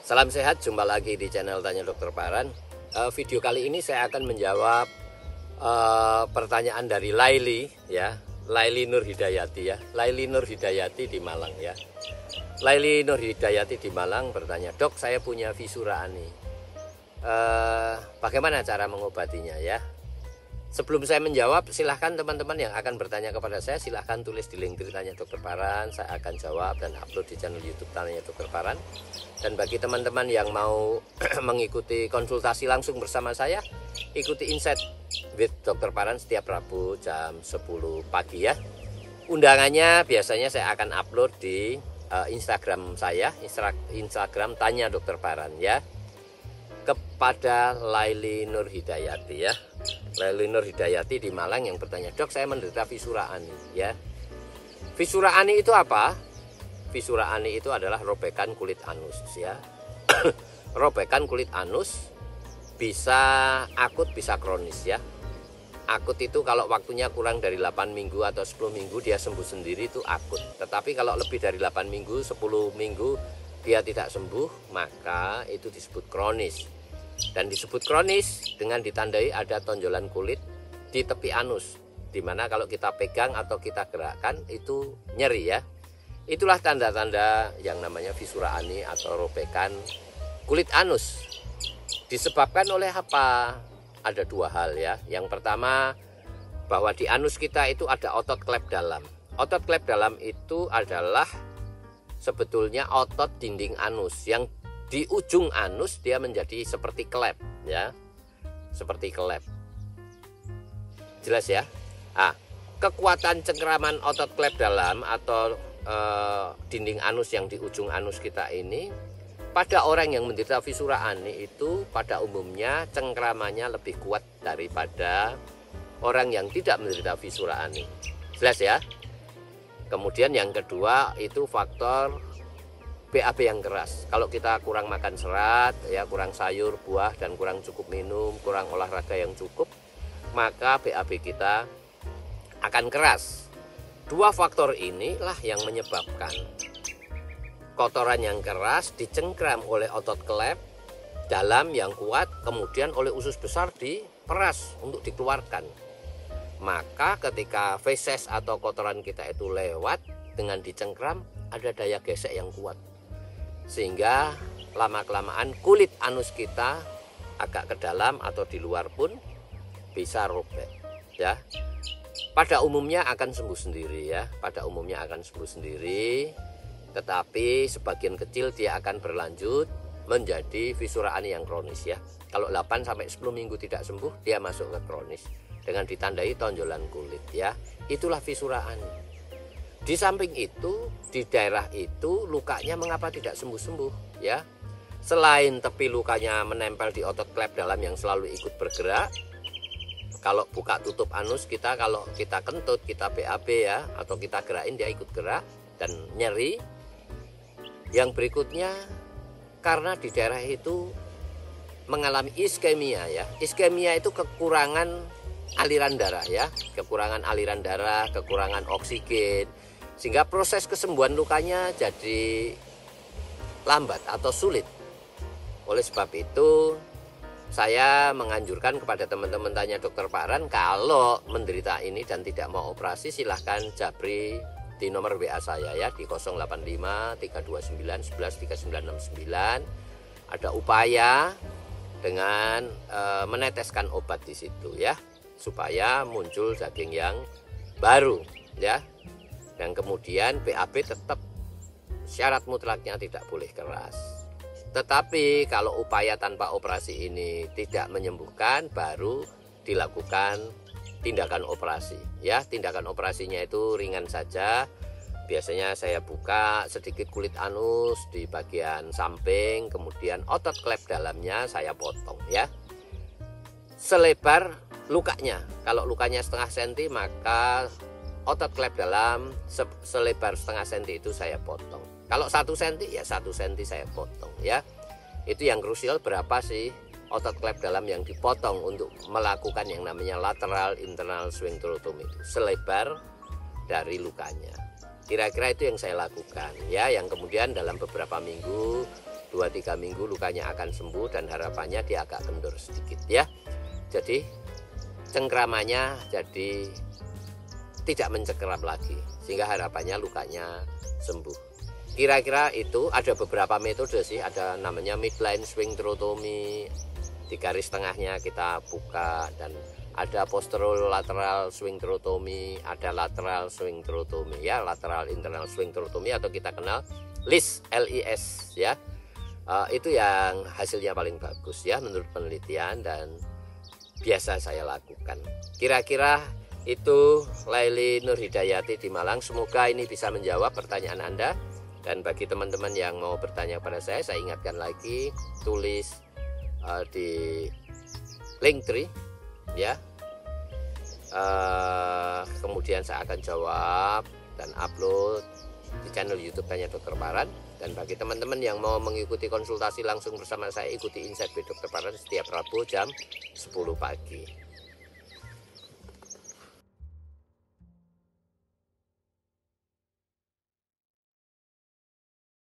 Salam sehat, jumpa lagi di channel Tanya Dokter Paran. Video kali ini saya akan menjawab pertanyaan dari Laili, ya, Laili Nur Hidayati, ya, Laili Nur Hidayati di Malang, ya. Laili Nur Hidayati di Malang bertanya, dok, saya punya visura ani, bagaimana cara mengobatinya, ya? Sebelum saya menjawab, silahkan teman-teman yang akan bertanya kepada saya, silahkan tulis di link Tanya Dokter Paran. Saya akan jawab dan upload di channel YouTube Tanya Dokter Paran. Dan bagi teman-teman yang mau mengikuti konsultasi langsung bersama saya, ikuti Insight with Dokter Paran setiap Rabu jam 10 pagi, ya. Undangannya biasanya saya akan upload di Instagram saya, Instagram Tanya Dokter Paran, ya. Kepada Laili Nur Hidayati, ya. Laili Nur Hidayati di Malang yang bertanya, dok, saya menderita visura ani, ya. Visura ani itu apa? Visura ani itu adalah robekan kulit anus, ya. Robekan kulit anus bisa akut, bisa kronis, ya. Akut itu kalau waktunya kurang dari 8 minggu atau 10 minggu dia sembuh sendiri, itu akut. Tetapi kalau lebih dari 8 minggu, 10 minggu dia tidak sembuh, maka itu disebut kronis. Dan disebut kronis dengan ditandai ada tonjolan kulit di tepi anus, dimana kalau kita pegang atau kita gerakkan itu nyeri, ya. Itulah tanda-tanda yang namanya visura ani atau robekan kulit anus. Disebabkan oleh apa? Ada dua hal, ya. Yang pertama, bahwa di anus kita itu ada otot klep dalam. Otot klep dalam itu adalah sebetulnya otot dinding anus yang di ujung anus dia menjadi seperti klep, ya, seperti klep. Jelas, ya. Kekuatan cengkraman otot klep dalam atau dinding anus yang di ujung anus kita ini, pada orang yang menderita visura ani itu pada umumnya cengkramannya lebih kuat daripada orang yang tidak menderita visura ani. Jelas, ya. Kemudian yang kedua itu faktor BAB yang keras. Kalau kita kurang makan serat, ya, kurang sayur, buah, dan kurang cukup minum, kurang olahraga yang cukup, maka BAB kita akan keras. Dua faktor inilah yang menyebabkan kotoran yang keras dicengkram oleh otot klep dalam yang kuat, kemudian oleh usus besar diperas untuk dikeluarkan. Maka ketika feses atau kotoran kita itu lewat dengan dicengkram, ada daya gesek yang kuat. Sehingga lama-kelamaan kulit anus kita agak ke dalam atau di luar pun bisa robek, ya. Pada umumnya akan sembuh sendiri, ya. Pada umumnya akan sembuh sendiri, tetapi sebagian kecil dia akan berlanjut menjadi visura ani yang kronis, ya. Kalau 8-10 minggu tidak sembuh, dia masuk ke kronis dengan ditandai tonjolan kulit, ya. Itulah visura ani. Di samping itu, di daerah itu lukanya mengapa tidak sembuh-sembuh, ya? Selain tepi lukanya menempel di otot klep dalam yang selalu ikut bergerak, kalau buka tutup anus kita, kalau kita kentut, kita BAB, ya, atau kita gerakin dia ikut gerak dan nyeri. Yang berikutnya, karena di daerah itu mengalami iskemia, ya. Iskemia itu kekurangan aliran darah, ya, kekurangan aliran darah, kekurangan oksigen, sehingga proses kesembuhan lukanya jadi lambat atau sulit. Oleh sebab itu, saya menganjurkan kepada teman-teman Tanya Dokter Paran, kalau menderita ini dan tidak mau operasi, silahkan japri di nomor WA saya, ya, di 085 329 11 3969. Ada upaya dengan meneteskan obat di situ, ya, supaya muncul daging yang baru, ya. Dan kemudian BAB tetap syarat mutlaknya tidak boleh keras. Tetapi kalau upaya tanpa operasi ini tidak menyembuhkan, baru dilakukan tindakan operasi, ya. Tindakan operasinya itu ringan saja. Biasanya saya buka sedikit kulit anus di bagian samping, kemudian otot klep dalamnya saya potong, ya, selebar lukanya. Kalau lukanya setengah senti, maka otot klep dalam selebar setengah senti itu saya potong. Kalau 1 senti, ya 1 senti saya potong, ya. Itu yang krusial, berapa sih otot klep dalam yang dipotong untuk melakukan yang namanya lateral internal sphincterotomy itu, selebar dari lukanya. Kira-kira itu yang saya lakukan, ya, yang kemudian dalam beberapa minggu 2-3 minggu lukanya akan sembuh dan harapannya dia agak kendor sedikit ya. Jadi cengkramannya jadi tidak mencengkram lagi sehingga harapannya lukanya sembuh. Kira-kira itu ada beberapa metode sih, ada namanya midline sphincterotomy, di garis tengahnya kita buka, dan ada posterolateral sphincterotomy, ada lateral sphincterotomy ya, lateral internal sphincterotomy atau kita kenal LIS, LIS ya. Itu yang hasilnya paling bagus ya menurut penelitian dan biasa saya lakukan. Kira-kira itu Laili Nurhidayati di Malang. Semoga ini bisa menjawab pertanyaan Anda. Dan bagi teman-teman yang mau bertanya pada saya ingatkan lagi, tulis di Linktree ya. Kemudian saya akan jawab dan upload di channel YouTube-nya Dr. Paran. Dan bagi teman-teman yang mau mengikuti konsultasi langsung bersama saya, ikuti Insight with Dr. Paran setiap Rabu jam 10 pagi.